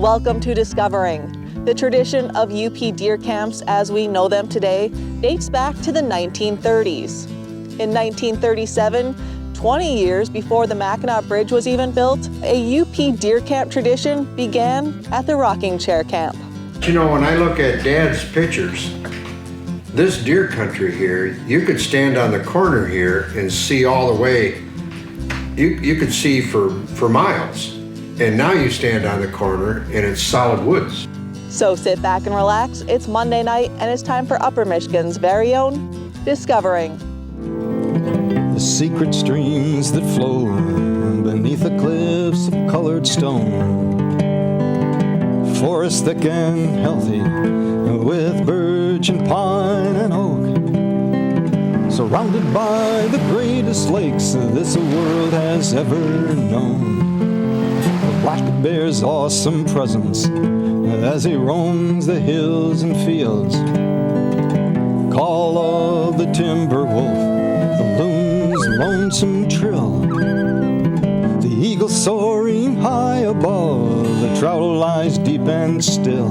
Welcome to Discovering. The tradition of UP deer camps as we know them today dates back to the 1930s. In 1937, 20 years before the Mackinac Bridge was even built, a UP deer camp tradition began at the Rocking Chair Camp. You know, when I look at Dad's pictures, this deer country here, you could stand on the corner here and see all the way. You could see for miles. And now you stand on the corner and it's solid woods. So sit back and relax. It's Monday night and it's time for Upper Michigan's very own Discovering. The secret streams that flow beneath the cliffs of colored stone. Forest thick and healthy with birch and pine and oak. Surrounded by the greatest lakes this world has ever known. The black bear's awesome presence as he roams the hills and fields. Call of the timber wolf, the loon's lonesome trill. The eagle soaring high above, the trout lies deep and still.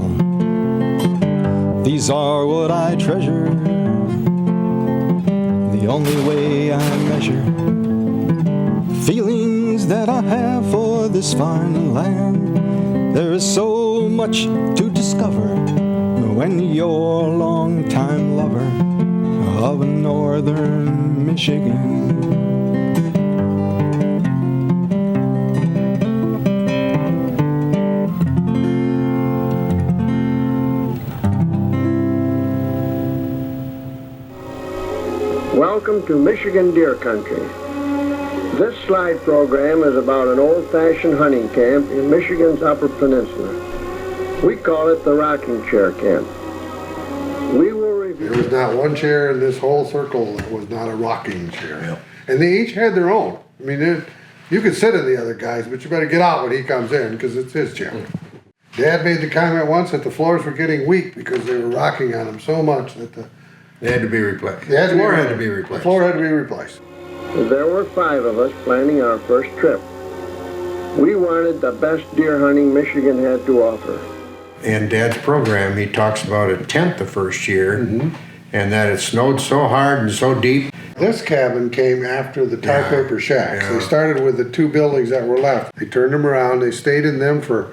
These are what I treasure, the only way I measure feelings that I have for this fine land. There is so much to discover when you're a long-time lover of northern Michigan. Welcome to Michigan Deer Country. This slide program is about an old-fashioned hunting camp in Michigan's Upper Peninsula. We call it the Rocking Chair Camp. We will review... There was not one chair in this whole circle that was not a rocking chair. Yep. And they each had their own. I mean, you could sit in the other guys, but you better get out when he comes in because it's his chair. Dad made the comment once that the floors were getting weak because they were rocking on them so much that They had to be replaced. The floor had to be replaced. The floor had to be replaced. There were 5 of us planning our first trip. We wanted the best deer hunting Michigan had to offer. In Dad's program, he talks about a tent the first year, and that it snowed so hard and so deep. This cabin came after the tie-paper shacks. They started with the 2 buildings that were left. They turned them around. They stayed in them for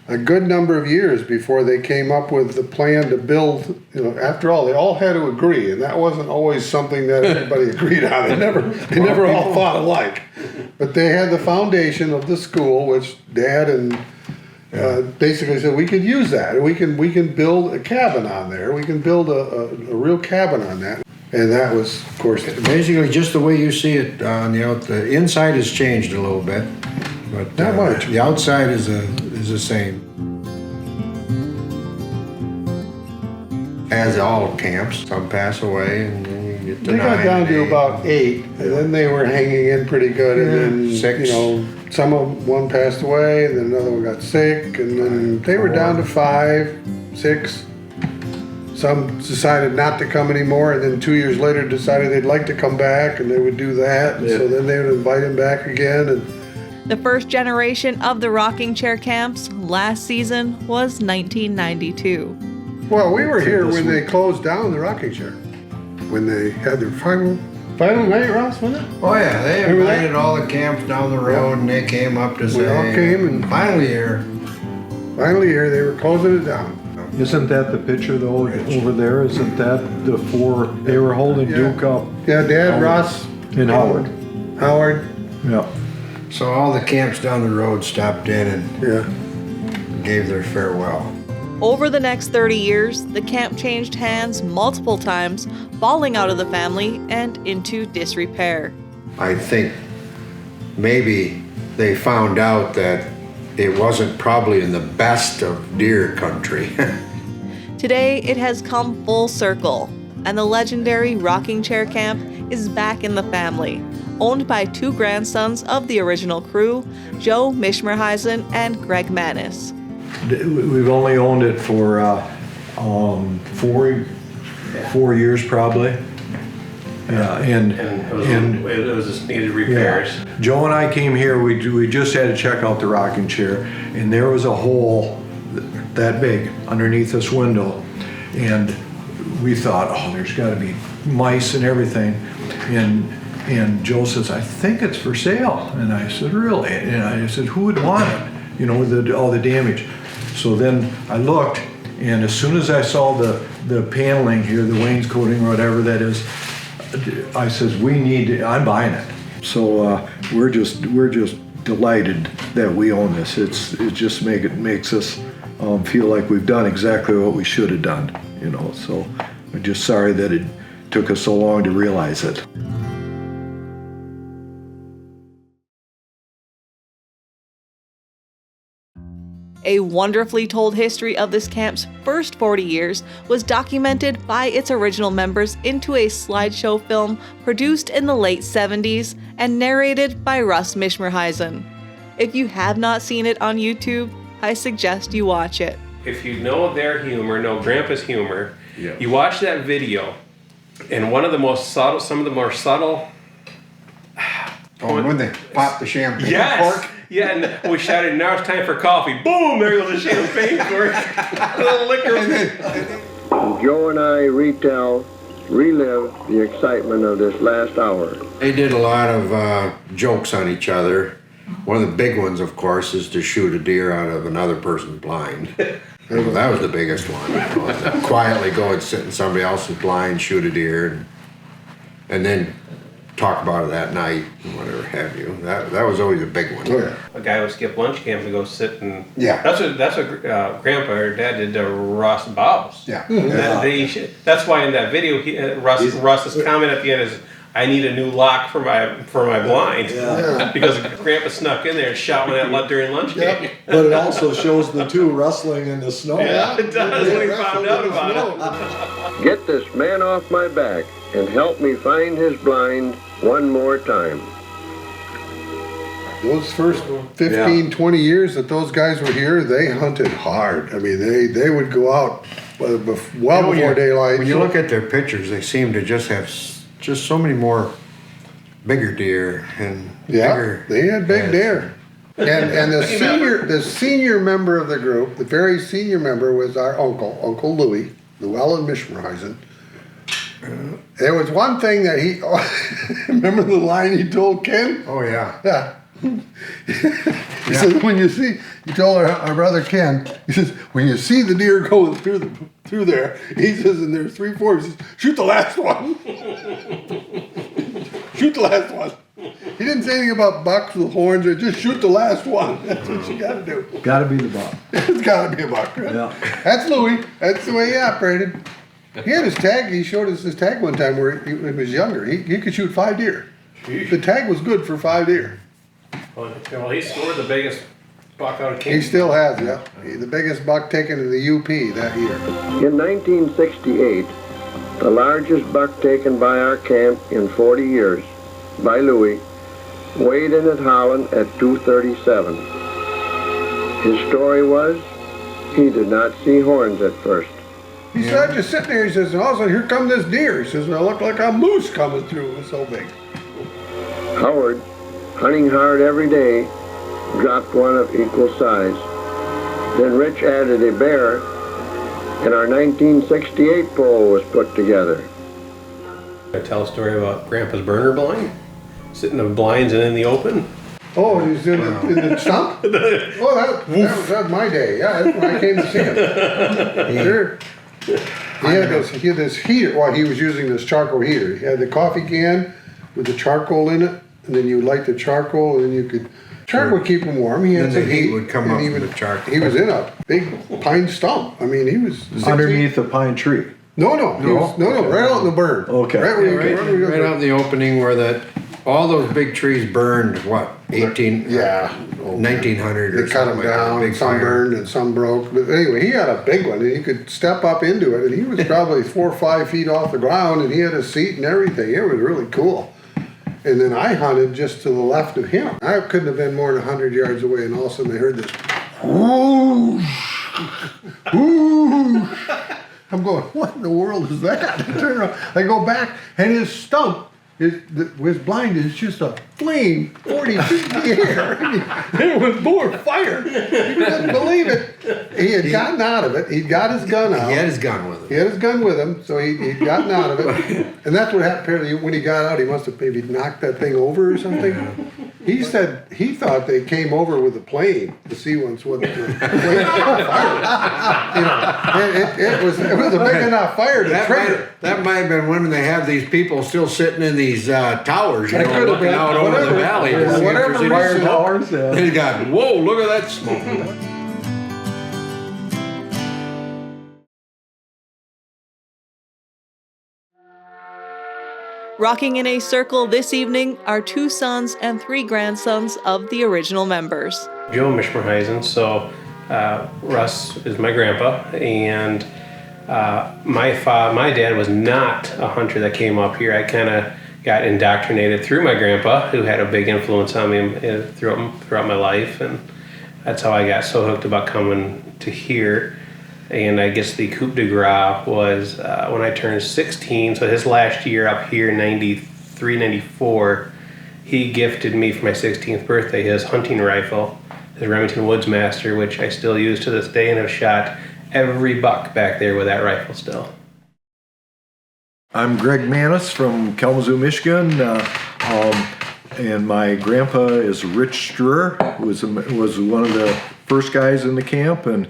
a good number of years before they came up with the plan to build. You know, after all, they all had to agree, and that wasn't always something that everybody agreed on. They never all thought alike. But they had the foundation of the school, which Dad and basically said we could use that. We can build a cabin on there. We can build a real cabin on that. And that was, of course, basically just the way you see it on the inside has changed a little bit, but not much. The outside is the same. As all camps, some pass away, and then you get to 9. They got down to about 8, and then they were hanging in pretty good, and then 6. You know, one passed away, and then another one got sick, and then they were down to 5, 6. Some decided not to come anymore, and then 2 years later decided they'd like to come back, and they would do that. And so then they would invite him back again. And The first generation of the Rocking Chair Camps last season was 1992. well, we were here when they closed down the rocking chair, when they had their final night, Ross, wasn't it? Oh yeah, they invited all the camps down the road, and they came up to say, We all came, and finally here, they were closing it down. Isn't that the picture though, over there? Isn't that the 4, they were holding Duke up? Yeah, Dad, Ross, And Howard. Howard. Yeah. so all the camps down the road stopped in and Yeah. gave their farewell. Over the next 30 years, the camp changed hands multiple times, falling out of the family and into disrepair. I think maybe they found out that it wasn't probably in the best of deer country. Today, it has come full circle, and the legendary Rocking Chair Camp is back in the family, owned by 2 grandsons of the original crew, Joe Mishmerheisen and Greg Manis. We've only owned it for 4 years probably. Yeah, and it was just needed repairs. yeah. Joe and I came here, we just had to check out the rocking chair, and there was a hole that big underneath this window, and we thought, oh, there's gotta be mice and everything, and Joe says, I think it's for sale, and I said, really? And I said, who would want it, you know, with all the damage? So then I looked, and as soon as I saw the paneling here, the wainscoting or whatever that is, I says, I'm buying it. So we're just delighted that we own this. It just makes us feel like we've done exactly what we should have done, you know. So I'm just sorry that it took us so long to realize it. A wonderfully told history of this camp's first 40 years was documented by its original members into a slideshow film produced in the late 70s and narrated by Russ Mishmerheisen. If you have not seen it on YouTube, I suggest you watch it. If you know their humor, know Grandpa's humor, Yeah. you watch that video, and some of the more subtle. Oh, when they pop the champagne Yes. cork. Yeah, and we shouted, now it's time for coffee. Boom! There goes the champagne cork. The liquor. Joe and I relive the excitement of this last hour. They did a lot of jokes on each other. One of the big ones, of course, is to shoot a deer out of another person's blind. That was the biggest one. You know, quietly go and sit in somebody else's blind, shoot a deer, and then talk about it that night, whatever have you. That was always a big one. Oh, yeah. A guy would skip lunch camp to go sit and. Yeah. That's what Grandpa or Dad did to Ross Bobs. Yeah. That's why in that video, Ross's comment at the end is, I need a new lock for my blind. Yeah. Because Grandpa snuck in there and shot one at during lunch game. But it also shows the two wrestling in the snow. Yeah, it does when he found out about it. Get this man off my back and help me find his blind one more time. Those first 15, 20 years that those guys were here, they hunted hard. I mean, they would go out well before daylight. When you look at their pictures, they seem to just have just so many more bigger deer and bigger. They had big heads. deer. And the senior member of the group, the very senior member, was our Uncle Louis, Llewellyn Mishmerheisen. There was one thing that he remember the line he told Ken? Oh yeah. Yeah. He says, when you see, he told our brother Ken, he says, when you see the deer go through there, he says, and there's 3-4, he says, shoot the last one. Shoot the last one. He didn't say anything about bucks with horns, or just shoot the last one. That's what you gotta do. Gotta be the buck. It's gotta be a buck. Right? Yeah. That's Louis. That's the way he operated. He had his tag. He showed us his tag one time where he was younger. He could shoot 5 deer. The tag was good for 5 deer. Well, he scored the biggest buck out of He Kingston. still has, yeah. The biggest buck taken in the UP that year. In 1968, the largest buck taken by our camp in 40 years, by Louis, weighed in at Holland at 237. His story was, he did not see horns at first. He started just sitting there. He says, and all of a sudden, here come this deer. He says, well, it looked like a moose coming through. It was so big. Howard, hunting hard every day, dropped one of equal size. Then Rich added a bear, and our 1968 poll was put together. I tell a story about Grandpa's burner blind, sitting in the blinds and in the open. Oh, he's in the stump? Oh, that was my day. Yeah, that's when I came to see him. Sure. He had this heater. Well, he was using this charcoal heater. He had the coffee can with the charcoal in it, and then you light the charcoal, and then you could. Charcoal would keep him warm. He had Then the some heat would come and up he from the charcoal. He was in a big pine stump. I mean, he was 6 Underneath feet. a pine tree. No, right out in the burn. Okay. Right where you Right out in the opening where all those big trees burned, what, 1900 or They cut something them like that, down, big some fire. burned and some broke. But anyway, he had a big one, and he could step up into it, and he was probably 4 or 5 feet off the ground, and he had a seat and everything. It was really cool. And then I hunted just to the left of him. I couldn't have been more than 100 yards away, and all of a sudden I heard this, whoosh, whoosh. I'm going, what in the world is that? I turn around, I go back, and his stump, his blind is just a flame 40 feet in the air. It was more fire. You couldn't believe it. He had gotten out of it. He'd got his gun out. He had his gun with him. He had his gun with him, so he'd gotten out of it. And that's what happened. Apparently, when he got out, he must have maybe knocked that thing over or something. He said he thought they came over with a plane to see once what the plane fired. You know, it was a big enough fire to trigger. That might have been when they have these people still sitting in these towers, you That know, could have looking been. out over the Whatever. valley. Yeah, to see if whatever there's any fire smoke. towers, yeah. They got, whoa, look at that smoke. Rocking in a circle this evening are 2 sons and 3 grandsons of the original members. Joe Mishmerheisen. So Russ is my grandpa, and my dad was not a hunter that came up here. I kind of got indoctrinated through my grandpa, who had a big influence on me throughout my life, and that's how I got so hooked about coming to here. And I guess the coup de grace was when I turned 16, so his last year up here, 93, 94, he gifted me for my 16th birthday his hunting rifle, his Remington Woodsmaster, which I still use to this day and have shot every buck back there with that rifle still. I'm Greg Manis from Kalamazoo, Michigan, and my grandpa is Rich Struer, who was one of the first guys in the camp, and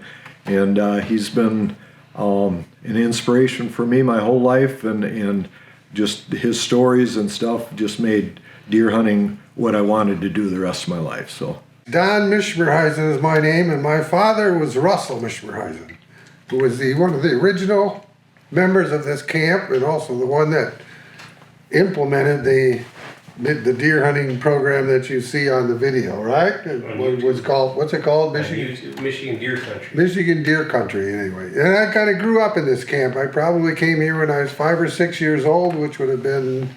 he's been an inspiration for me my whole life, and just his stories and stuff just made deer hunting what I wanted to do the rest of my life. So Don Mishmerheisen is my name, and my father was Russell Mishmerheisen, who was one of the original members of this camp, and also the one that implemented the deer hunting program that you see on the video, right? What's it called? Michigan Deer Country. Michigan Deer Country, anyway. And I kind of grew up in this camp. I probably came here when I was 5 or 6 years old, which would have been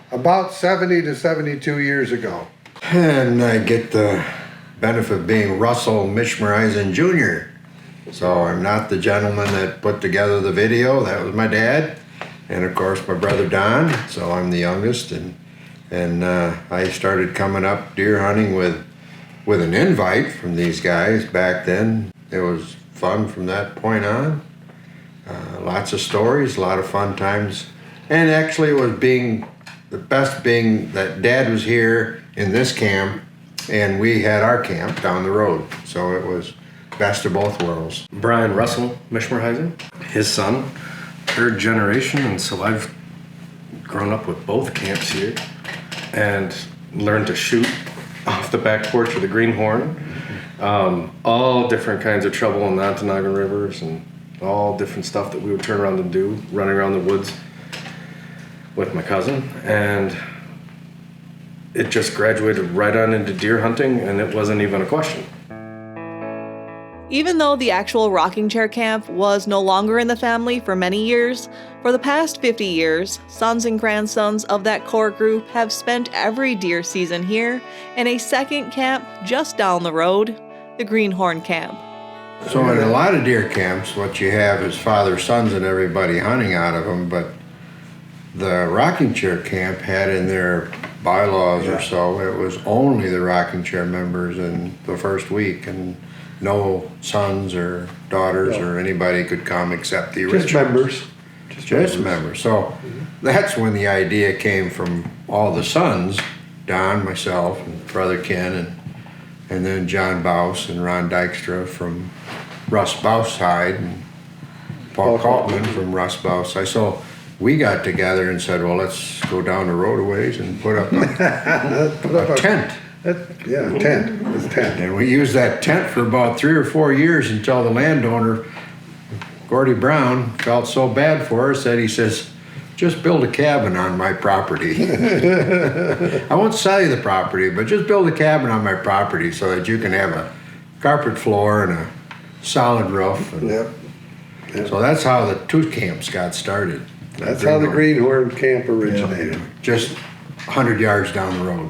about 70 to 72 years ago. And I get the benefit of being Russell Mishmerheisen Jr. So I'm not the gentleman that put together the video. That was my dad. And of course my brother Don. So I'm the youngest, and I started coming up deer hunting with an invite from these guys back then. It was fun from that point on. Lots of stories, a lot of fun times. And actually it was the best being that Dad was here in this camp and we had our camp down the road. So it was best of both worlds. Brian Russell Mishmerheisen, his son, 3rd generation, and so I've grown up with both camps here and learned to shoot off the back porch of the greenhorn. All different kinds of trouble in the Ontonagon rivers and all different stuff that we would turn around and do, running around the woods with my cousin. And it just graduated right on into deer hunting, and it wasn't even a question. Even though the actual rocking chair camp was no longer in the family for many years, for the past 50 years, sons and grandsons of that core group have spent every deer season here in a second camp just down the road, the Greenhorn Camp. So in a lot of deer camps, what you have is father, sons, and everybody hunting out of them, but the rocking chair camp had in their bylaws or so, it was only the rocking chair members in the first week, and no sons or daughters or anybody could come except the originals. Just members. Just members. So that's when the idea came from all the sons, Don, myself, and brother Ken, and then John Bouse and Ron Dykstra from Russ Bouse side, and Paul Kaltman from Russ Bouse side. So we got together and said, well, let's go down the road a ways and put up a tent. Tent. It's tent. And we used that tent for about 3 or 4 years until the landowner, Gordy Brown, felt so bad for us that he says, just build a cabin on my property. I won't sell you the property, but just build a cabin on my property so that you can have a carpet floor and a solid roof. And Yep. So that's how the two camps got started. That's how the Greenhorn Camp originated. Just 100 yards down the road.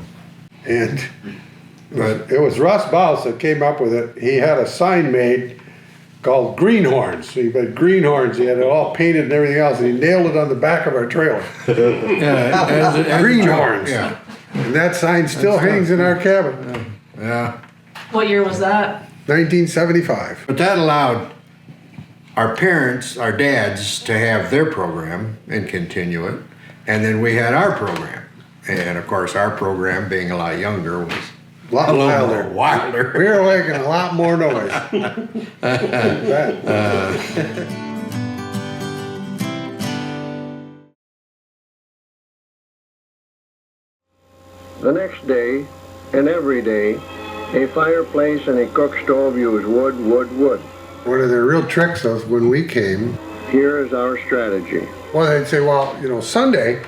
And it was Russ Bouse that came up with it. He had a sign made called greenhorns. So he had greenhorns, he had it all painted and everything else, and he nailed it on the back of our trailer. Greenhorns. Yeah. And that sign still hangs in our cabin. Yeah. What year was that? 1975. But that allowed our parents, our dads, to have their program and continue it. And then we had our program. And of course, our program, being a lot younger, was A lot a little wilder. more wilder. We were making a lot more noise. The next day, and every day, a fireplace and a cook stove use wood. One of the real tricks of when we came, Here is our strategy. well, they'd say, well, you know, Sunday,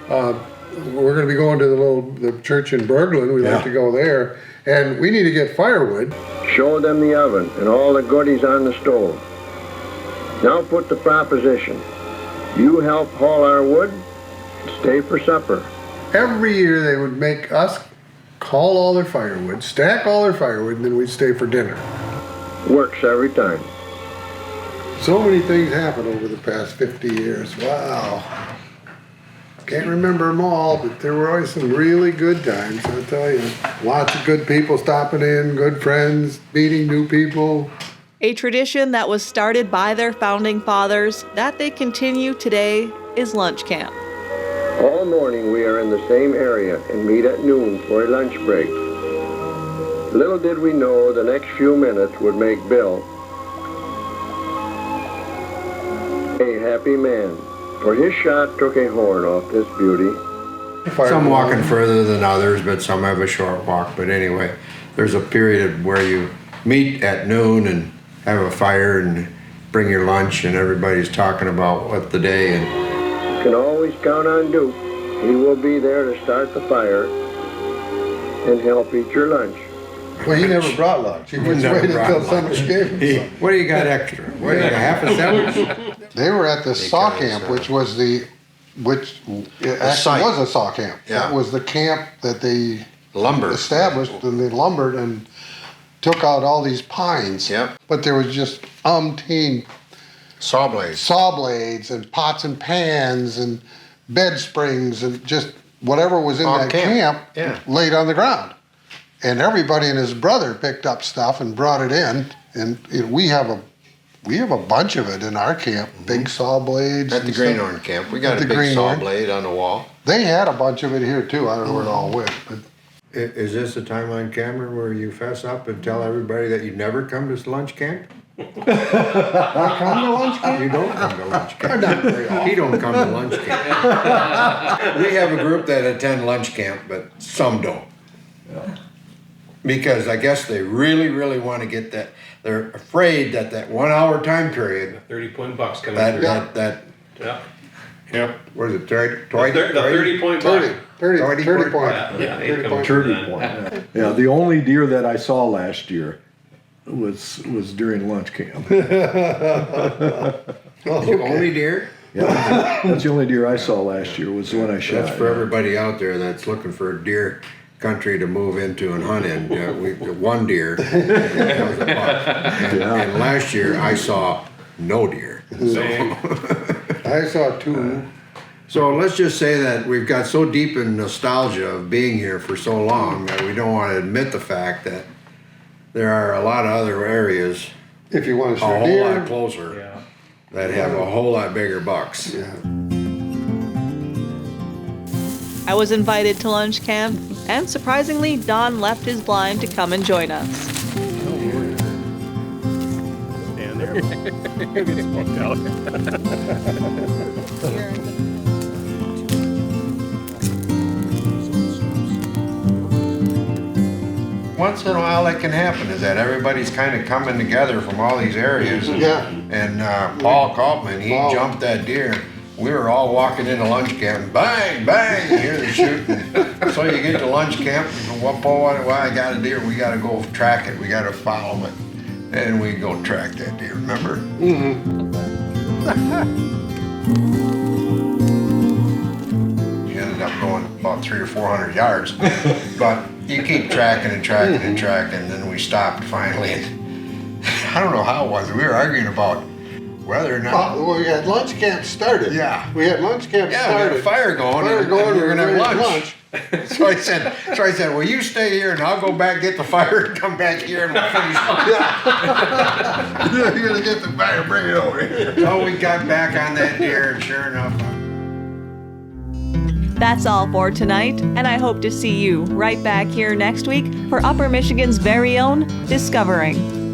we're going to be going to the church in Berglund. We like to go there, and we need to get firewood. Show them the oven and all the goodies on the stove. Now put the proposition. You help haul our wood, stay for supper. Every year they would make us haul all their firewood, stack all their firewood, and then we'd stay for dinner. Works every time. So many things happened over the past 50 years. Wow. Can't remember them all, but there were always some really good times, I'll tell you. Lots of good people stopping in, good friends, meeting new people. A tradition that was started by their founding fathers that they continue today is lunch camp. All morning we are in the same area and meet at noon for a lunch break. Little did we know the next few minutes would make Bill a happy man, for his shot took a horn off this beauty. Some walking further than others, but some have a short walk. But anyway, there's a period where you meet at noon and have a fire and bring your lunch, and everybody's talking about what the day. And You can always count on Duke. He will be there to start the fire and help eat your lunch. Well, he never brought lunch. He just never waited brought until lunch. somebody gave him some. What do you got extra? What do you got, half a sandwich? They were at the saw kinda camp, said. which it actually site. was a saw camp. Yeah. That was the camp that they Lumber. established, and they lumbered and took out all these pines. Yep. But there was just umpteen Saw blades. saw blades and pots and pans and bed springs and just whatever was in On that camp. camp Yeah. laid on the ground. And everybody and his brother picked up stuff and brought it in. And we have a bunch of it in our camp, big saw blades. At the and stuff. greenhorn camp, we got At a the big saw greenhorn. blade on the wall. They had a bunch of it here too. I don't know where it all went. But Is this a time on camera where you fess up and tell everybody that you never come to lunch camp? I come to lunch camp? You don't come to lunch camp. Not very often. He don't come to lunch camp. We have a group that attend lunch camp, but some don't. Because I guess they really, really want to get that. They're afraid that 1 hour time period, 30-point bucks coming that, through. that, Yeah. yep, what is it, 30? The 30-point buck. 30 30 point. point. Yeah, 30 coming point. through Turkey then. point. Yeah, the only deer that I saw last year was during lunch camp. The only deer? Yeah, that's the only deer I saw last year was the one I shot. That's for everybody out there that's looking for a deer country to move into and hunt in. One deer. That was a buck. And last year I saw no deer. Same. I saw two. So let's just say that we've got so deep in nostalgia of being here for so long that we don't want to admit the fact that there are a lot of other areas If you want to a shoot whole lot deer. closer Yeah. that have a whole lot bigger bucks. Yeah. I was invited to lunch camp, and surprisingly, Don left his blind to come and join us. Stand there. Get smoked out. Once in a while that can happen is that everybody's kind of coming together from all these areas. Yeah. And Paul Kaufman, he Wow. jumped that deer. We were all walking into lunch camp, bang, bang, you hear the shooting. So you get to lunch camp, well, I got a deer, we gotta go track it, we gotta follow it. And we go track that deer, remember? You ended up going about 300 or 400 yards. But you keep tracking and tracking and tracking, and then we stopped finally. And I don't know how it was. We were arguing about whether or not. Well, we had lunch camp started. Yeah. We had lunch camp Yeah, we started. had a fire going. Fire and going, we were gonna ready have for lunch. So I said, well, you stay here and I'll go back get the fire and come back here and we'll finish. You're gonna get the fire, bring it over here. So we got back on that deer, and sure enough. That's all for tonight, and I hope to see you right back here next week for Upper Michigan's very own Discovering.